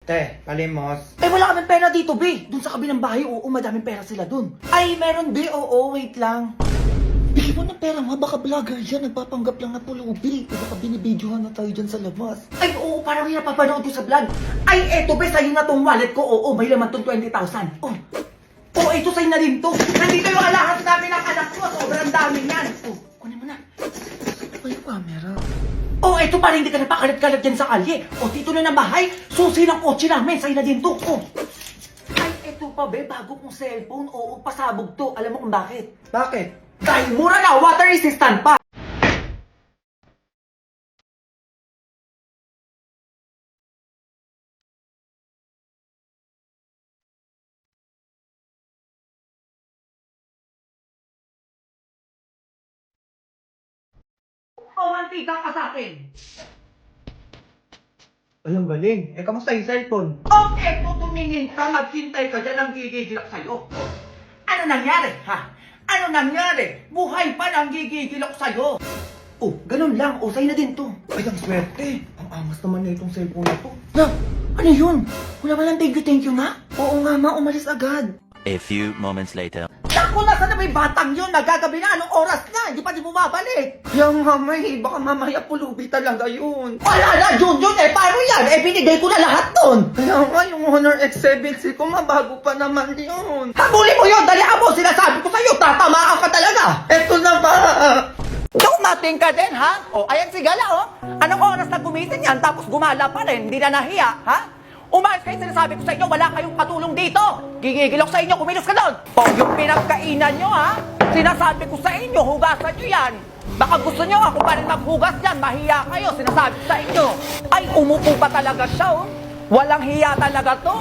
Te, palimos. Eh, wala kaming pera dito, be. Doon sa kabilang bahay, oo, madaming pera sila doon. Ay, meron, be. Oo, wait lang. Bigyan mo ng pera, ma. Baka vlogger yan. Nagpapanggap lang na pulubi. Baka binibidyohan na tayo dyan sa labas. Ay, oo, parang yung napapanood ko sa vlog. Ay, eto, be. Sa'yo na tong wallet ko. Oo, may laman tong 20,000. Oh. Oh, ito sa'yo na rin to. Nandito yung alahas namin ng anak ko. Sobrang dami yan. Oh, kunin mo na. Ano ba yung camera? Oh, ito pa rin, hindi ka napakalat-kalat dyan sa kalye. O, dito na ng bahay, susi ng kotse namin, sa'yo na din to. Oh. Ay, ito pa, be, bago kong cellphone. Oo, pasabog to. Alam mo kung bakit? Bakit? Dahil mura na, water resistant pa. O, mantika ka sa akin. Ay, ang galing. Eh, kamusta yung cellphone? Okay, kung tumingin ka, maghintay ka dyan ang gigigilak sa'yo. Ano nangyari, ha? Ano nangyari? Buhay pa nang gigigilak sa'yo. Oh, ganun lang. O, sa'yo na din to. Ay, ang swerte. Ang angas naman na itong cellphone na to. Na, ano yun? Wala ba lang thank you na? Oo nga, ma, umalis agad. A few moments later. Naku, nasa na ba yung batang yun? Nagagabi na, anong oras na? Hindi pa di bumabalik. Kaya nga, may. Baka mamaya pulubi talaga yun. Wala na, Jun, eh, paano yan? Eh, binigay ko na lahat nun. Kaya nga, yung Honor X7C ko, mabago pa naman yun. Habulin mo yun, dali mo, sinasabi ko sa'yo, tatamaan ka talaga. Eto na ba? Dumating ka din, ha? O, ayan si Gala, oh. Anong oras na gumising yan, tapos gumala pa rin, hindi na nahiya, ha? Umayos kayo, sinasabi ko sa inyo, wala kayong katulong dito. Gigigilok sa inyo, kumilos ka doon. O, yung pinagkainan nyo, ha? Sinasabi ko sa inyo, hugasan nyo yan. Baka gusto nyo ako pa rin maghugas dyan, mahiya kayo, sinasabi ko sa inyo. Ay, umupo pa talaga siya, oh. Walang hiya talaga to.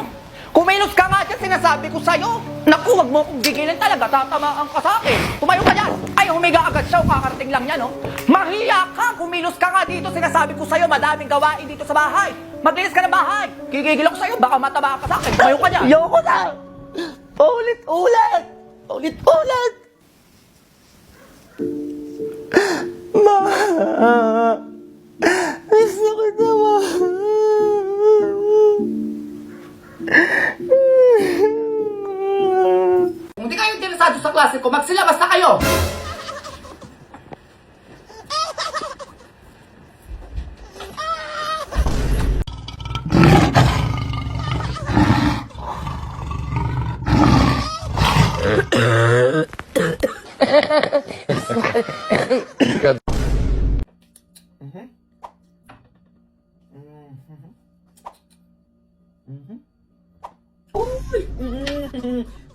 Kumilos ka nga dyan, sinasabi ko sa'yo. Naku, wag mo kong gigilin talaga, tatamaan ka sa akin. Tumayo ka dyan. Ay, humiga agad siya, kakarating lang yan, oh. Mahiya ka, kumilos ka nga dito, sinasabi ko sa'yo, madaming gawain dito sa bahay. Maglinis ka ng bahay. Gigigil ako sa'yo, baka mataba ka sa akin. Tumayo ka dyan. Ayoko na! Ulit-ulit! Ulit-ulit! Ma! Gusto ko na, ma! Kung hindi kayo interesado sa klase ko, magsilabas na kayo.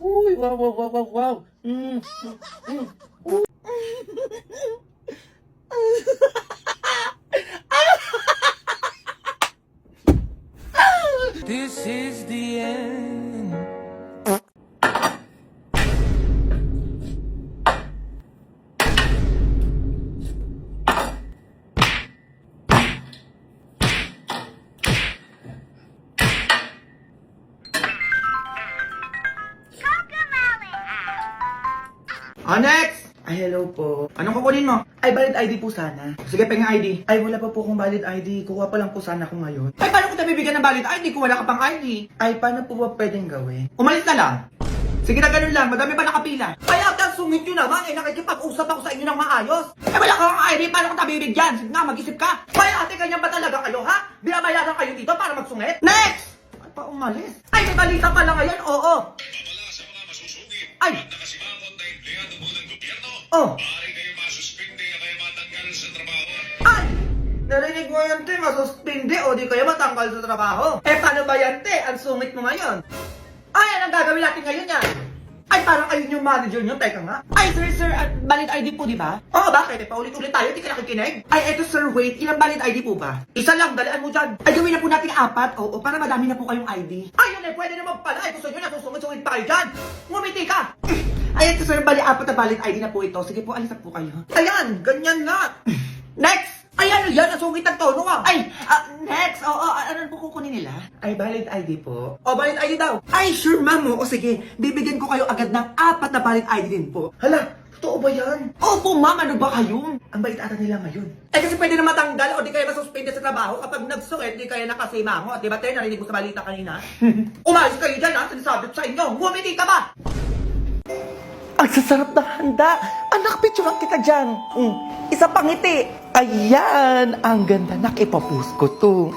Uy, wow, wow, wow, wow, wow. This is the end. Next! Ay, hello po. Anong kukunin mo? Ay, valid ID po sana. Sige, pengen ID. Ay, wala pa po akong valid ID. Kuha pa lang po sana ako ngayon. Ay, paano ko tayo bibigyan ng valid ID kung wala ka pang ID? Ay, paano po ba pwedeng gawin? Umalis ka lang. Sige na ganun lang, madami pa nakapila. Kaya ka, sungit nyo naman, eh, nakikipag-usap ako sa inyo ng maayos. Eh, wala kang ID, paano ko tayo bibigyan? Sige nga, mag-isip ka. Kaya ate, ganyan ba talaga kayo, ha? Binabayaran kayo dito para magsungit? Next! Ay, pa umalis. Ay, may balita pala ngayon, oo. Wala sa mga masusugid Ay. at nakasimangot na empleyado mo ng gobyerno, Oh. maaari kayo masuspinde o kaya matanggal sa trabaho. Ay! Narinig mo yan, te, masuspindi o di kayo matanggal sa trabaho. Eh, paano ba yan, te? Ang sungit mo ngayon. Ay, anong gagawin natin ngayon yan? Ay, parang ayun yung manager nyo, teka nga. Ay, sir, valid ID po, di ba? Oo, bakit? Eh, paulit-ulit tayo, di ka nakikinig? Ay, eto sir, wait, ilang valid ID po ba? Isa lang, dalian mo dyan. Ay, gawin na po natin 4, oo, para madami na po kayong ID. Ayun eh, pwede naman pala. Ay, gusto nyo na susungit-sungit pa kayo dyan. Ngumiti ka. Ay, eto sir, bali 4 na valid ID na po ito. Sige po, alis na po kayo. Ayan, ganyan na. Next! Ay, ano yan? Ang sungit ng tono ah. Ay, next. Oo, ano po kukunin nila? Ay, valid ID po. O, valid ID daw. Ay, sure, ma'am. O, sige. Bibigyan ko kayo agad ng 4 na valid ID din po. Hala, Totoo ba yan? Opo, ma'am, ano ba kayo? Ang bait ata nila ngayon. Eh kasi pwede na matanggal o di kaya masuspende sa trabaho kapag nagsuket, di kaya nakasimango. Di ba tayo narinig mo sa balita kanina? Umayos kayo dyan ha, sinasabi ko sa inyo. Humiti ka ba? Ang sasarap na handa. Anak, picturean kita dyan. Isa pang ngiti. Ayan, ang ganda. Nak, ipapost ko to.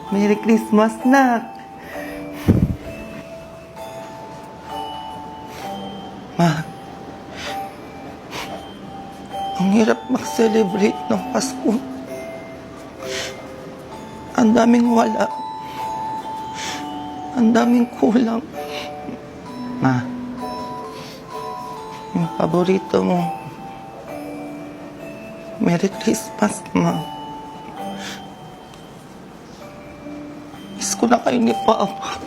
Merry Christmas, nak. Ma, ang hirap mag-celebrate ng Pasko. Ang daming wala. Ang daming kulang. Ma, yung paborito mo. Merry Christmas, ma. Miss ko na kayo ni Papa.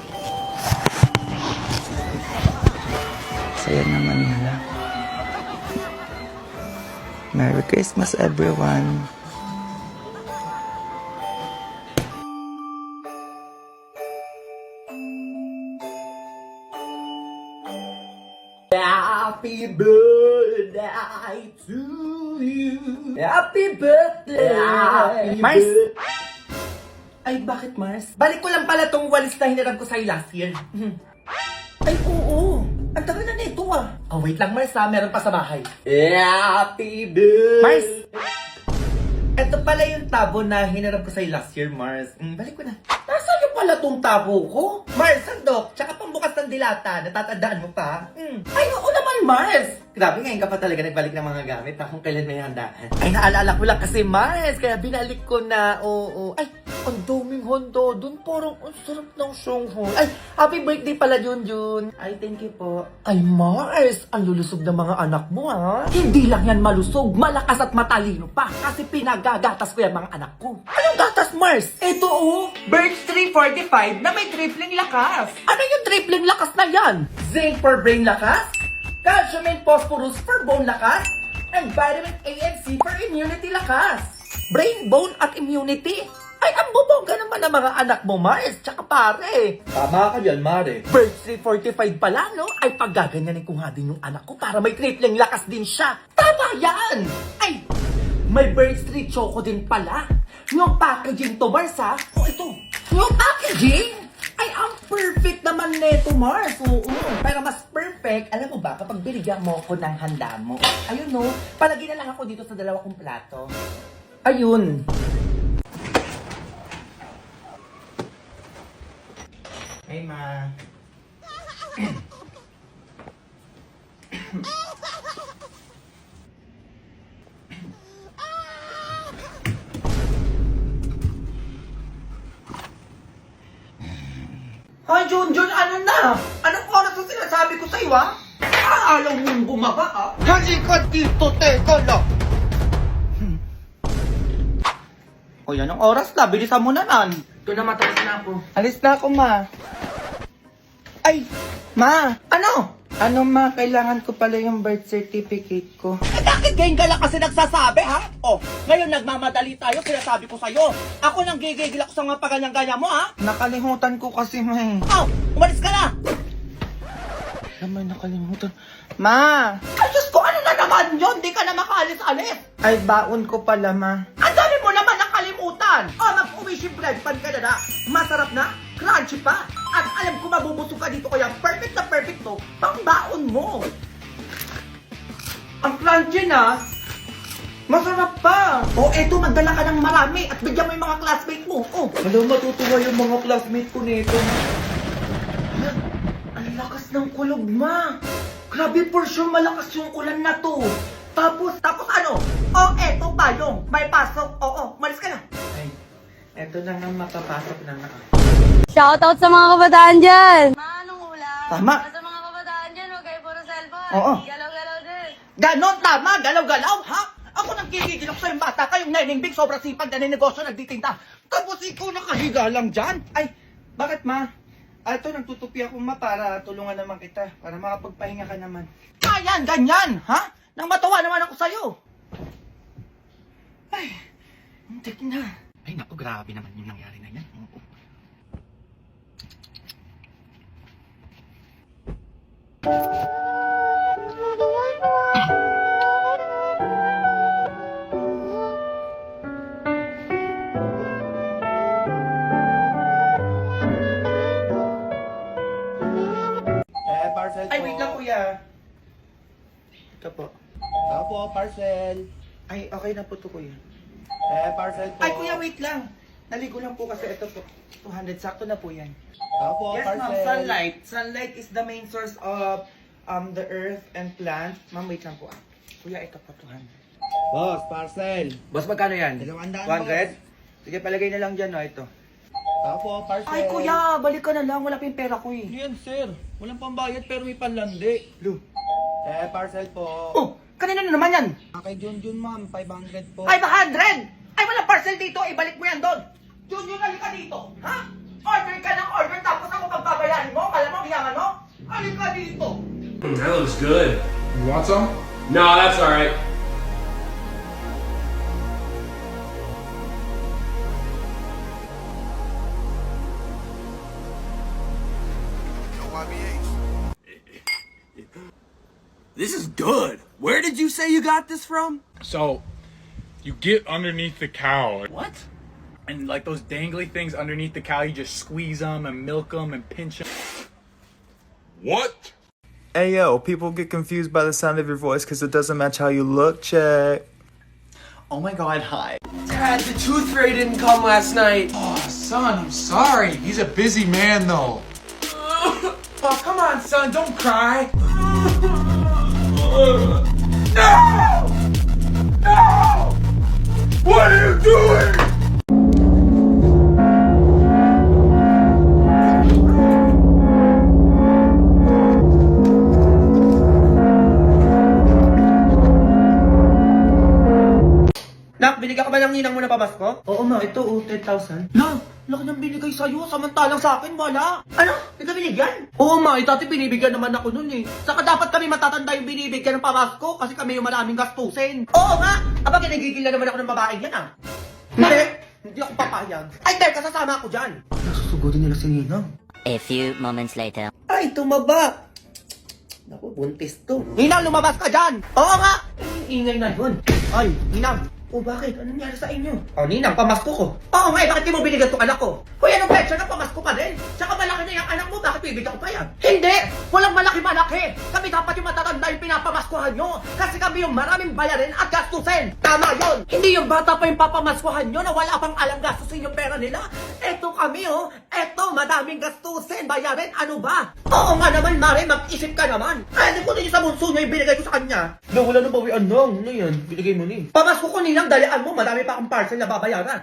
Saya naman nila. Merry Christmas, everyone. Happy birthday to you. Happy birthday. Mars! Ay, bakit Mars? Balik ko lang pala tong walis na hinarap ko sa'yo last year. Ay, oo. Ang tagal na nito ah. Oh, wait lang Mars ha. Meron pa sa bahay. Happy birthday. Mars! Ito pala yung tabo na hinarap ko sa'yo last year, Mars. Balik ko na. Nasaan yung pala tong tabo ko? Mars, sandok. Tsaka pambukas ng dilata. Natatandaan mo pa? Ay, oo naman, Mars. Grabe, ngayon ka pa talaga nagbalik ng mga gamit na kung kailan may handaan. Ay, naalala ko lang kasi, Mars. Kaya binalik ko na, oo. Ay, ang daming handa dun. Parang ang sarap ng siyong. Ay, happy birthday pala, Junjun. Ay, thank you po. Ay, Mars, ang lulusog ng mga anak mo, ha? Hindi lang yan malusog, malakas at matalino pa. Kasi pinagagatas ko yung mga anak ko. Anong gatas, Mars? Ito, oh. Birch 345 na may tripling lakas. Ano yung tripling lakas na yan? Zinc for brain lakas, calcium and phosphorus for bone lakas, and vitamin A and C for immunity lakas. Brain, bone, at immunity? Ay, ang bubongga naman ng mga anak mo, Mars, tsaka pare. Tama ka dyan, Mare. Birch 345 pala, no? Ay, paggaganyanin ko nga din yung anak ko para may tripling lakas din siya. Tama yan! Ay, may Birch 3 Choco din pala. Yung packaging to, Mars, ha? O, ito. Yung packaging? Ay, ang perfect naman neto, Mars. Oo, pero mas perfect, alam mo ba, kapag binigyan mo ako ng handa mo. Ayun, no? Palagi na lang ako dito sa dalawa kong plato. Ayun. Hey, ma. Hoy, Junjun, ano na? Anong oras ang sinasabi ko sa'yo, ha? Alam mong bumaba, ha? Halika dito, teka lang. O, yan ang oras na. Bilisan mo na nan. Ito na, matapos na ako. Alis na ako, ma. Ay, ma. Ano? Ano, ma? Kailangan ko pala yung birth certificate ko. Eh, bakit ganyan ka lang kasi nagsasabi, ha? O, ngayon nagmamadali tayo, sinasabi ko sa'yo. Ako nang gigigil ako sa mga paganyang-ganya mo, ha? Nakalimutan ko kasi, ma. O, umalis ka na! Alam mo, nakalimutan. Ma! Ay, Diyos ko, ano na naman yun? Di ka na makaalis-alis. Ay, baon ko pala, ma. Ang dami mo naman nakalimutan. O, mag-uwishi bread pan ka na na. Masarap na, crunchy pa. At alam ko mabubusog ka dito, kaya perfect na perfect to. Pangbaon mo. Ang crunchy na. Masarap pa. O, eto, magdala ka ng marami at bigyan mo yung mga classmate mo. O, Alam, matutuwa yung mga classmate ko nito. ang lakas ng kulog, ma. Grabe, for sure, malakas yung ulan na to. Tapos ano? O, eto pa yung may pasok. Oo, malis ka na. Ay, eto na nga makapasok na nga. Shoutout sa mga kabataan dyan! Anong ulam? Tama. Sa mga kabataan dyan, huwag kayo puro cellphone. Oo. Galaw-galaw din. Ganon, tama, galaw-galaw, ha? Ako nang gigigil ako sa yung bata, kayong neneng big, sobrang sipag na negosyo nagtitinda. Tapos ikaw nakahiga lang dyan. Ay, bakit, ma? Ito, nagtutupi ako, ma, para tulungan naman kita. Para makapagpahinga ka naman. Ayan, ganyan, ha? Nang matawa naman ako sa'yo. Ay, muntik na. Ay, naku, grabe naman yung nangyari na yan. Oo. Ito po. Opo, parcel. Ay, okay na po to, kuya. Parcel po. Ay, kuya, wait lang. Naligo lang po kasi ito po. 200, sakto na po yan. Opo, Yes, ma'am, parcel. sunlight. Sunlight is the main source of the earth and plants. Ma'am, wait lang po. Kuya, ito po, 200. Boss, parcel. Boss, magkano yan? 200, 200? Sige, palagay na lang dyan, no, ito. Opo, parcel. Ay, kuya, balik ka na lang. Wala pa yung pera ko, eh. Yan, sir. Walang pambayad pero may panlandi. Lu. Parcel po. Oh, kanina na naman yan. Kay Junjun, ma'am. 500 po. 500! Ay, wala parcel dito. Ibalik mo yan doon. Junior, halika dito. Ha? Order ka ng order tapos ako pagbabayaran mo. Kala mo, hiyangan mo? Halika dito. That looks good. You want some? No, that's all right. This is good. Where did you say you got this from? So, you get underneath the cow. What? And like those dangly things underneath the cow, you just squeeze them and milk them and pinch them. What? Hey yo, people get confused by the sound of your voice because it doesn't match how you look. Check. Oh my god, hi. Dad, the tooth fairy didn't come last night. Oh, son, I'm sorry. He's a busy man, though. Oh, come on, son, don't cry. No! No! What are you doing? Nak, binigyan ka ba ng ninang mo na pamasko? Oo, ma. Ito, 10,000. Nak, laki ng binigay sa'yo, samantalang sa akin, wala. Ano? Hindi ka binigyan? Oo, ma, dati binibigyan naman ako nun eh. Saka dapat kami matatanda yung binibigyan ng pamasko kasi kami yung maraming gastusin. Oo nga! Aba, kinagigil na naman ako ng babae yan ah. Hindi ako papayag. Ay, teka, sasama ako dyan. Nasusugodin nila si Ninang. A few moments later. Ay, tumaba. Naku, buntis to. Ninang, lumabas ka dyan! Oo nga! Ingay na yun. Ay, Ninang. Oh, bakit? Ano nangyari sa inyo? Oh, Ninang, pamasko ko. Oo nga, bakit di mo binigyan tong anak ko? Hoy, anong petsa na pamasko pa din? Tsaka malaki na yung anak mo, bakit bibigyan ko pa yan? Hindi! Walang malaki-malaki! Kami dapat yung matatanda yung pinapamaskuhan nyo! Kasi kami yung maraming bayarin at gastusin! Tama yon! Hindi yung bata pa yung papamaskuhan nyo na wala pang alam gastusin yung pera nila! Eto kami oh! Eto, madaming gastusin, bayarin, ano ba? Oo nga naman, Mare, mag-isip ka naman! Ay, hindi ko din sa bunso nyo yung binigay ko sa kanya! Na, wala nang bawian nang. Ano yan? Binigay mo ni. Pamasko ko nilang dalian mo, madami pa akong parcel na babayaran.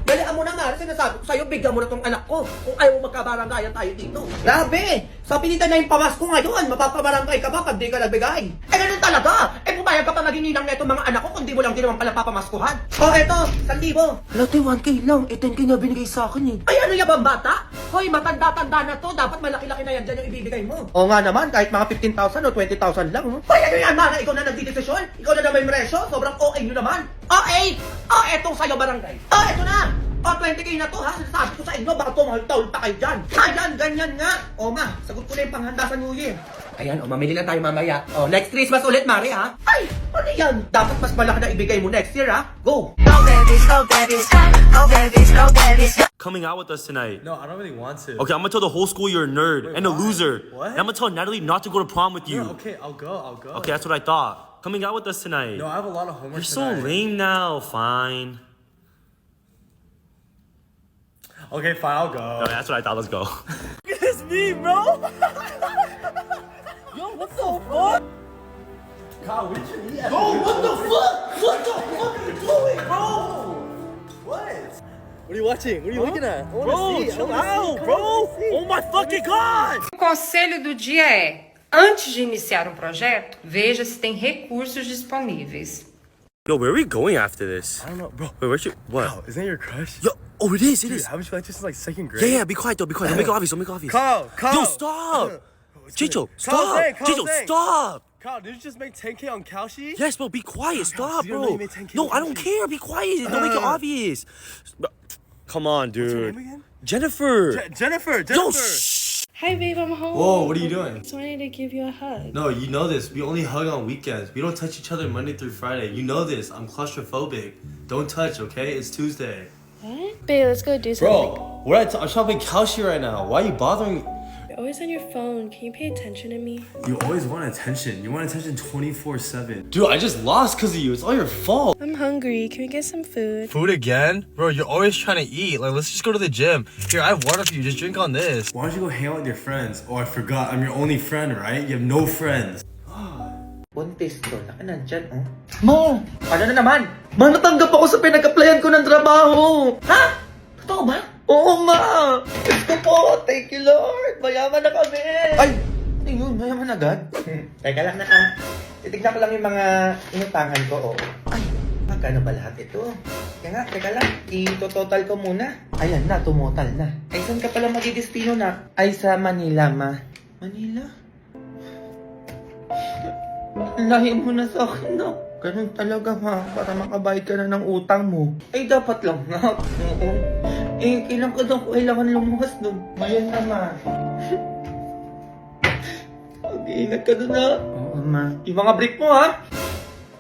Dalian mo na nga, sinasabi ko sa'yo, bigyan mo na tong anak ko. Kung ayaw mo magkabaranggayan tayo dito. Grabe! Sabi nila na yung pamasko ngayon, mapapabarangay ka ba pag di ka nagbigay? Eh ganun talaga! Eh pumayag ka pa maging ninang na itong mga anak ko kung di mo lang din naman pala papamaskuhan. O eto, 1,000. Lati, 1K lang. 10K na binigay sa akin eh. Ay ano yan bata? Hoy, matanda-tanda na to. Dapat malaki-laki na yan dyan yung ibibigay mo. Oo nga naman, kahit mga 15,000 o 20,000 lang. Hoy, ano yan, Mara? Ikaw na nagdidesisyon? Ikaw na naman yung resyo? Sobrang okay nyo naman. Okay! O, etong sa'yo barangay. O, eto na! O, 20K na to ha? Sinasabi ko sa inyo, baka tumahol-tahol pa kayo dyan. Ayan, ganyan nga. O ma, sagot ko na yung panghanda sa New Year. Ayan, o, mamili lang tayo mamaya. O, next Christmas ulit, Mari, ha? Ay, ano yan? Dapat mas malaki na ibigay mo next year, ha? Go! Coming out with us tonight. No, I don't really want to. Okay, I'm gonna tell the whole school you're a nerd and a why? loser. What? And I'm gonna tell Natalie not to go to prom with you. Yeah, okay, I'll go. Okay, that's what I thought. Coming out with us tonight. No, I have a lot of homework You're so tonight. lame now. Fine. Okay, fine, I'll go. Okay, that's what I thought. Let's go. It's me, bro! Yo, what the fuck? Kyle, what did you eat? Oh, what the fuck? What the fuck are you doing, bro? What? What are you watching? What are you looking at? I wanna Bro, see. I chill wanna see. out, Come bro. on, let's see. Oh my fucking god! O conselho do dia é: antes de iniciar um projeto, veja se tem recursos disponíveis. Yo, where are we going after this? I don't know, bro. Wait, where's your what? Kyle, isn't that your crush? Yo, oh, it is. It Dude, is. haven't you liked this since like second grade? Yeah, yeah. Be quiet though. Be quiet. Don't make it obvious. Don't make it obvious. Kyle! Yo, stop. Chicho, stop. Kyle's saying, Chicho, stop. Kyle, did you just make 10K on Kalshi? Yes, bro. Be quiet. Stop, you don't know bro. you made 10K No, on I don't Kalshi. care. Be quiet. Don't make it obvious. Bro, come on, What's your dude. name again? Jennifer. Jennifer! Yo, shh. Hi babe, I'm home. Whoa, what are you doing? Just wanted to give you a hug. No, you know this. We only hug on weekends. We don't touch each other Monday through Friday. You know this. I'm claustrophobic. Don't touch, okay? It's Tuesday. What? Babe, let's go do something. Bro, I'm shopping Kalshi right now. Why are you bothering? always on your phone. Can you pay attention to me? You always want attention. You want attention 24/7. Dude, I just lost because of you. It's all your fault. I'm hungry. Can we get some food? Food again? Bro, you're always trying to eat. Like, let's just go to the gym. Here, I have water for you. Just drink on this. Why don't you go hang out with your friends? Oh, I forgot. I'm your only friend, right? You have no friends. Buntis ko, laki nandyan, oh. Ma! Ano na naman? Ma, natanggap ako sa pinag-applyan ko ng trabaho! Ha? Totoo ba? Oo, ma! Gusto po! Thank you, Lord! Mayaman na kami! Ay! Ayun, mayaman agad? Teka lang na, titignan ko lang yung mga inutangan ko, oh. Ay, magkano ba lahat ito? Kaya nga, teka lang, ito-total ko muna. Ayan na, tumotal na. Ay, saan ka pala magdidestino na? Ay, sa Manila, ma. Manila? Lahin mo na sa akin, no? Ganun talaga, ma. Para makabayad ka na ng utang mo. Ay, dapat lang, nga. Oo. Eh, kailan ko doon kailangan lumuwas doon. Ngayon na, ma. Mag-iingat ka doon, ha? Oo, ma. Yung mga brick mo, ha?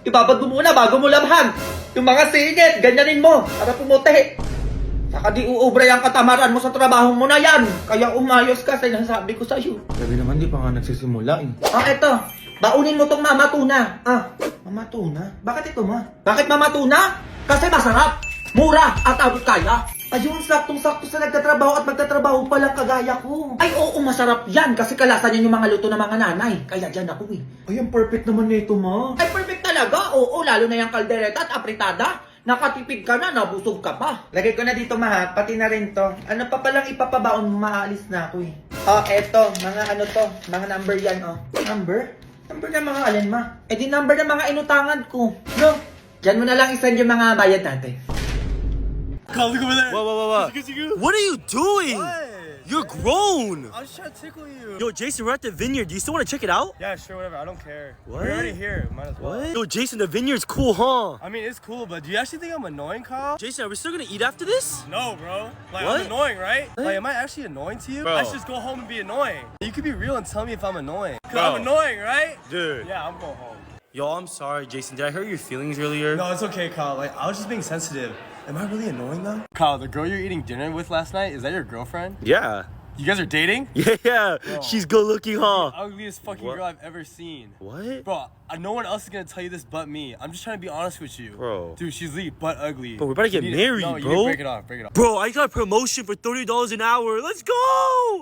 Ibabad mo muna bago mo labhan. Yung mga singit, ganyanin mo. Para pumuti. Saka di uubra yung katamaran mo sa trabaho mo na yan. Kaya umayos ka, sinasabi ko sa'yo. Sabi naman, di pa nga nagsisimula, eh. Eto. Baunin mo tong Mama Tuna. Mama Tuna? Bakit ito, ma? Bakit Mama Tuna? Kasi masarap, mura, at abot kaya. Ayun, saktong-sakto sa nagtatrabaho at magtatrabaho palang kagaya ko. Ay, oo, masarap yan kasi kalasan yan yung mga luto ng mga nanay. Kaya dyan ako, eh. Ay, ang perfect naman nito, ma. Ay, perfect talaga. Oo, lalo na yung kaldereta at apritada. Nakatipid ka na, nabusog ka pa. Lagay ko na dito, ma, pati na rin to. Ano pa palang ipapabaon, maalis na ako, eh. Eto, mga ano to, mga number yan, Number? Number ng mga alin, ma? Eh di number ng mga inutangan ko. No? Diyan mo na lang isend yung mga bayad natin. Carl, look over there. What? What are you doing? You're grown. I was trying to tickle you. Yo, Jason, we're at the vineyard. Do you still want to check it out? Yeah, sure, whatever. I don't care. What? We're already here. Might as well. What? Yo, Jason, the vineyard's cool, huh? I mean, it's cool, but do you actually think I'm annoying, Kyle? Jason, are we still gonna eat after this? No, bro. Like, What? I'm annoying, right? What? Like, am I actually annoying to you? Bro. I should just go home and be annoying. You could be real and tell me if I'm annoying. 'Cause Bro. I'm annoying, right? Dude. Yeah, I'm going home. Yo, I'm sorry, Jason. Did I hurt your feelings earlier? No, it's okay, Kyle. Like, I was just being sensitive. Am I really annoying, though? Kyle, the girl you're eating dinner with last night, is that your girlfriend? Yeah. You guys are dating? Yeah. Bro. She's good looking, huh? Ugliest fucking What? girl I've ever seen. What? Bro, no one else is gonna tell you this but me. I'm just trying to be honest with you. Bro. Dude, she's lead but ugly. Bro, we're about to get You need married, no, you bro. need to break it off, break it off. Bro, I got a promotion for $30 an hour. Let's go!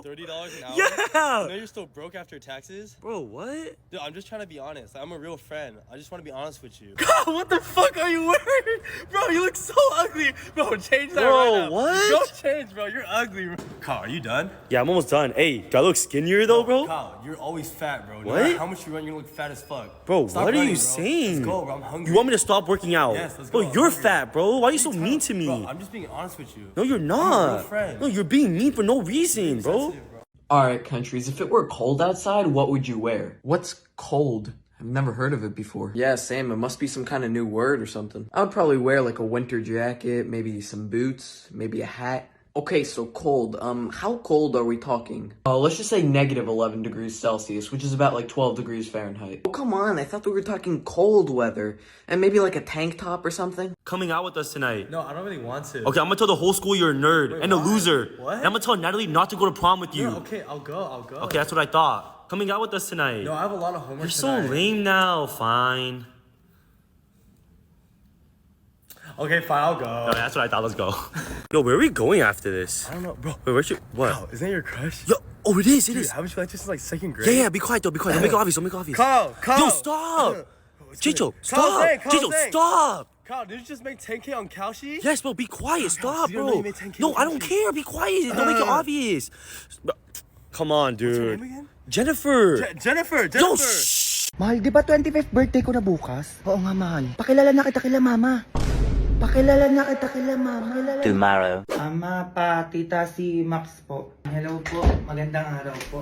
$30 an hour? Yeah! You know you're still broke after taxes? Bro, what? Dude, I'm just trying to be honest. I'm a real friend. I just want to be honest with you. What the fuck are you wearing? Bro, you look so ugly. Bro, change that Bro, right now. what? Don't change, bro. You're ugly. Bro. Kyle, are you done? Yeah, I'm almost done. Hey, do I look skinnier though, bro? Kyle, you're always fat, bro. No What? matter how much you run, you look fat as fuck. Bro, Stop what are running, you bro. saying? Let's go, bro. I'm hungry. You want me to stop working out? Yes, let's Bro, go. I'm you're hungry. fat, bro. Why are you so mean to me? Bro, I'm just being honest with you. No, you're I'm a real not. friend. No, you're being mean for no reason, bro. Sensitive, bro. Alright, countries, if it were cold outside, what would you wear? What's cold? I've never heard of it before. Yeah, same. It must be some kind of new word or something. I would probably wear like a winter jacket, maybe some boots, maybe a hat. Okay, so cold. How cold are we talking? Let's just say -11 degrees Celsius, which is about like 12 degrees Fahrenheit. Oh, come on. I thought we were talking cold weather. And maybe like a tank top or something? Coming out with us tonight. No, I don't really want to. Okay, I'm gonna tell the whole school you're a nerd and a why? loser. What? And I'm gonna tell Natalie not to go to prom with you. Yeah, okay, I'll go. Okay, that's what I thought. Coming out with us tonight. No, I have a lot of homework You're so tonight. lame now. Fine. Okay, fine, I'll go. No, that's what I thought. Let's go. Yo, where are we going after this? I don't know, bro. Wait, where's your what? Kyle, isn't that your crush? Yo, oh, it is. Dude, haven't you liked this since like second grade? Yeah, be quiet though. Be quiet. Don't make it obvious. Don't make it obvious. Kyle. Yo, stop. Chicho, Kyle's stop. saying, Kyle's Chicho, saying. stop. Kyle, did you just make 10K on Kalshi? Yes, bro. Be quiet. Stop, you don't know bro. you made 10K No, on I don't Kalshi. care. Be quiet. Don't make it obvious. Bro, come on, What's your dude. name again? Jennifer. Jennifer. Yo, shh. Mahal, di ba 25th birthday ko na bukas? Oo nga, mahal. Pakilala na kita kila mama. Pakilala na kita kila mama. Tomorrow. Ama, pa, tita, si Max po. Hello po. Magandang araw po.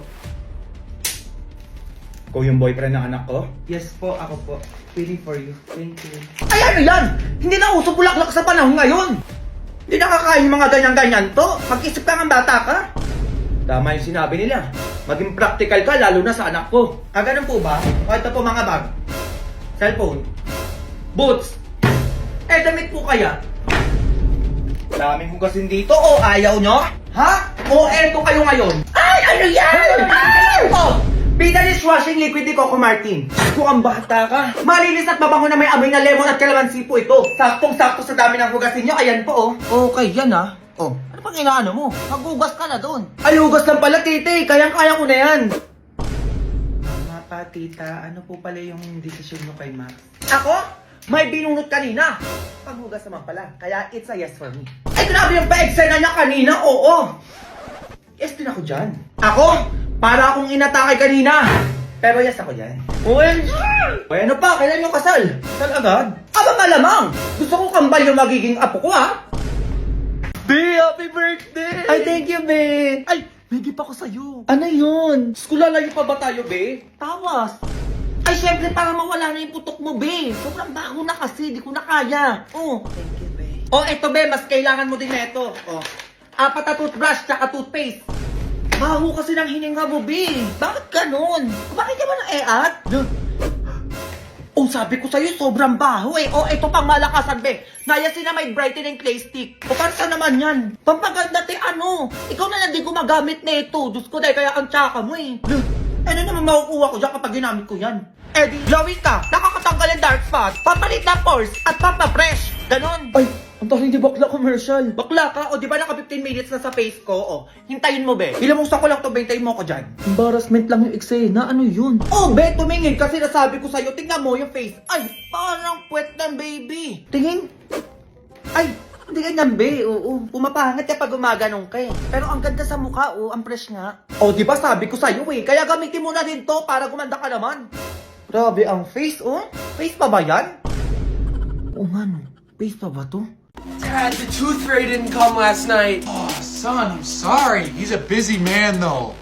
Ikaw yung boyfriend ng anak ko? Yes po, ako po. Feeling for you. Thank you. Ay, ano yan? Hindi na uso bulaklak sa panahon ngayon. Hindi nakakain yung mga ganyan-ganyan to. Mag-isip ka ng bata ka. Tama yung sinabi nila. Maging practical ka, lalo na sa anak ko. Ganun po ba? O ito po mga bag. Cellphone. Boots. Damit po kaya. Daming hugasin dito o ayaw nyo? Ha? O eto kayo ngayon. Ay, ano yan? Oh, Pina dishwashing liquid ni Coco Martin. Kung ang bata ka. Malinis at mabango na may amoy na lemon at kalamansi po ito. Saktong-sakto sa dami ng hugasin nyo. Ayan po, oh. Okay, yan ah. Oh, ano pang inaano mo? Maghugas ka na doon. Ay, hugas lang pala, tite. Kayang-kaya ko na yan. Tama pa, tita. Ano po pala yung desisyon mo kay Max? Ako? May binunot kanina. Panghugas naman pala. Kaya it's a yes for me. Ay, grabe yung pa-eksena niya kanina. Oo. Yes din ako dyan. Ako? Para akong inatake kanina. Pero yes ako dyan. Bueno pa, kailan yung kasal? Kasal agad? Aba malamang. Gusto ko kambal yung magiging apo ko, ha? Be, happy birthday! Ay, thank you, be. Ay, may gift ako sa'yo. Ano yun? Skulalayo pa ba tayo, be? Tawas. Ay, syempre, para mawala na yung putok mo, be. Sobrang bago na kasi, di ko na kaya. Oh. Thank you, be. Oh, eto, be, mas kailangan mo din na ito. Oh. 4 na toothbrush, tsaka toothpaste. Baho kasi ng hininga mo, be. Bakit ganun? Bakit ka ba na eat? Oh, sabi ko sa'yo, sobrang baho eh. Oh, ito pang malakasan, be. Nayasin na may brightening clay stick. O, para saan naman yan? Pampaganda, te, ano? Ikaw na lang di gumagamit na ito. Diyos ko, dahil kaya ang tsaka mo eh. Ano naman makukuha ko dyan kapag ginamit ko yan? Eh, di, glowing ka, nakakatanggal ang dark spot, papalit ng pores, at papapresh. Ganon. Ay, ang taling di bakla commercial. Bakla ka? O, di ba naka 15 minutes na sa face ko? O, hintayin mo, be. Ilamusta ko lang to, be. Hintayin mo ko dyan. Embarrassment lang yung eksena. Ano yun? Oh, be, tumingin kasi nasabi ko sa'yo, tingnan mo yung face. Ay, parang puwet ng baby. Tingin. Ay, hindi ganyan, be. Oo, pumapangit kapag gumaganong ka eh. Pero ang ganda sa mukha, oh, ang fresh nga. Oh, di ba sabi ko sa'yo eh, kaya gamitin mo na din to para gumanda ka naman. Grabe ang face, oh. Face pa ba yan? Oo nga, no. Face pa ba to? Dad, the tooth fairy didn't come last night. Oh, son, I'm sorry. He's a busy man, though.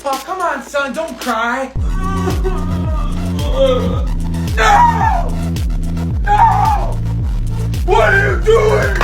Oh, come on, son, don't cry. No! No! What are you doing?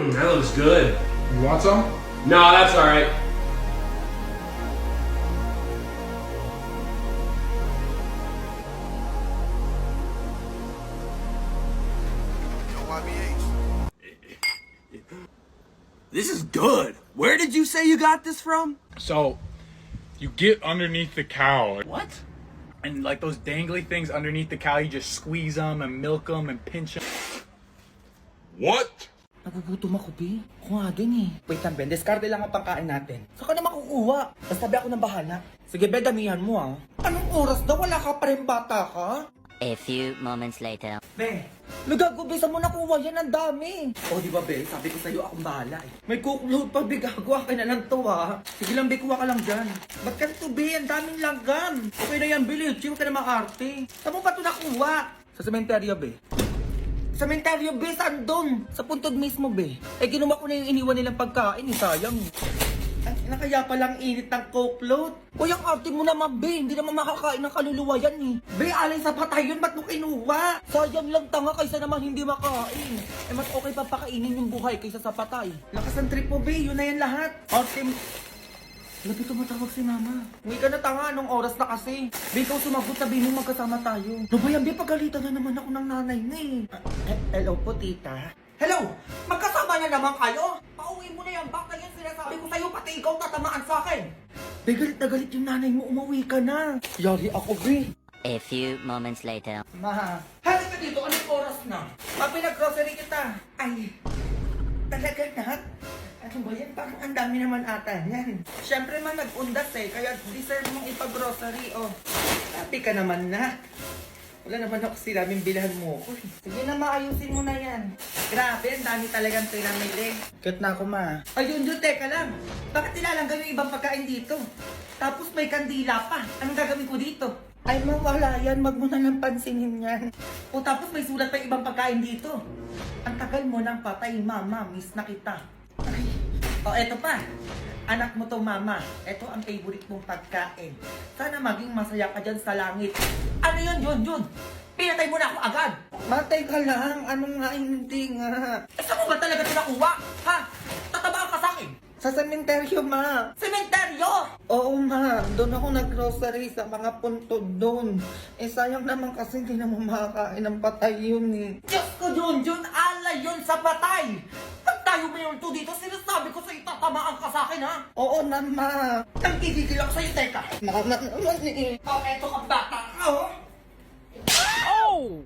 That looks good. You want some? No, that's all right. This is good. Where did you say you got this from? So, you get underneath the cow. What? And like those dangly things underneath the cow, you just squeeze them and milk them and pinch them. What? Nagugutom ako, be. Ako nga din eh. Wait lang, Ben. Discarte lang ang pangkain natin. Saan ka na makukuha? Basta be, ako nang bahala. Sige, be, damihan mo ah. Anong oras na? Wala ka pa rin bata ka? A few moments later. Be, nagago, be. Saan mo nakuha yan? Ang dami. O, di ba, be? Sabi ko sa'yo, akong bahala eh. May cookload pa, be. Gagawa ka na lang to, ha? Sige lang, be. Kuha ka lang dyan. Ba't ka to, be? Ang daming langgam. Okay na yan, be. Chill ka na maarte. Saan mo pa ito nakuha? Sa sementeryo, be. Sa sementeryo, be. Saan doon? Sa puntod mismo, be. Eh, ginuha ko na yung iniwan nilang pagkain. Eh, sayang. Ay, nakaya palang init ng cookload. O, yung arte mo naman, be. Hindi naman makakain ng kaluluwa yan, eh. Be, alay sa patay yun. Ba't mo kinuha? Sayang lang tanga kaysa naman hindi makain. Eh, mas okay pa pakainin yung buhay kaysa sa patay. Lakas ang trip mo, be. Yun na yan lahat. Arte mo. Labi tumatawag si mama. Uwi ka na tanga. Anong oras na kasi? Be, ikaw sumagot. Sabi mo magkasama tayo. No ba yan, be? Pagalitan na naman ako ng nanay na eh. Hello po, tita. Hello! Magkasama na naman kayo? Pauwi mo na yan. Baka yan sinasabi ko sa'yo. Pati ikaw tatamaan sa akin. Be, galit na galit yung nanay mo. Umuwi ka na. Yari ako, be. A few moments later. Ma, halika ka dito. Anong oras na? Ma, pinag-grocery kita. Ay, talaga na? Ano ba yan? Parang ang dami naman ata yan. Siyempre man, nag-undas eh. Kaya deserve mong ipag-grocery, oh. Happy ka naman na. Wala naman ako sinabing bilhan mo ko. Sige na, maayusin mo na yan. Grabe, ang dami talagang pinamili. Cut na ako, ma. Ayun, Jun, teka lang. Bakit nilalanggan yung ibang pagkain dito? Tapos may kandila pa. Anong gagawin ko dito? Ay, mawala yan. Wag mo na lang pansinin yan. O tapos may sulat pa yung ibang pagkain dito. Ang tagal mo ng patay, mama. Miss na kita. Ay, O, eto pa. Anak mo to, mama. Eto ang favorite mong pagkain. Sana maging masaya ka dyan sa langit. Ano yun? Pinatay mo na ako agad. Matay ka lang. Anong nga hindi nga? Saan mo ba talaga ito nakuha? Ha? Tatabaan ka sa akin? Sa sementeryo, ma. Sementeryo! Oo, ma. Doon ako nag-grocery sa mga puntod doon. Sayang naman kasi hindi naman makakain ng patay yun eh. Diyos ko, Junjun, alay yun sa patay! Pag tayo mayroon to dito, sinasabi ko sa'yo, tatamaan ka sa akin, ha? Oo na, ma. Nagkikigil ako sa'yo, teka. Mama naman eh. O, eto ka bata ka, oh.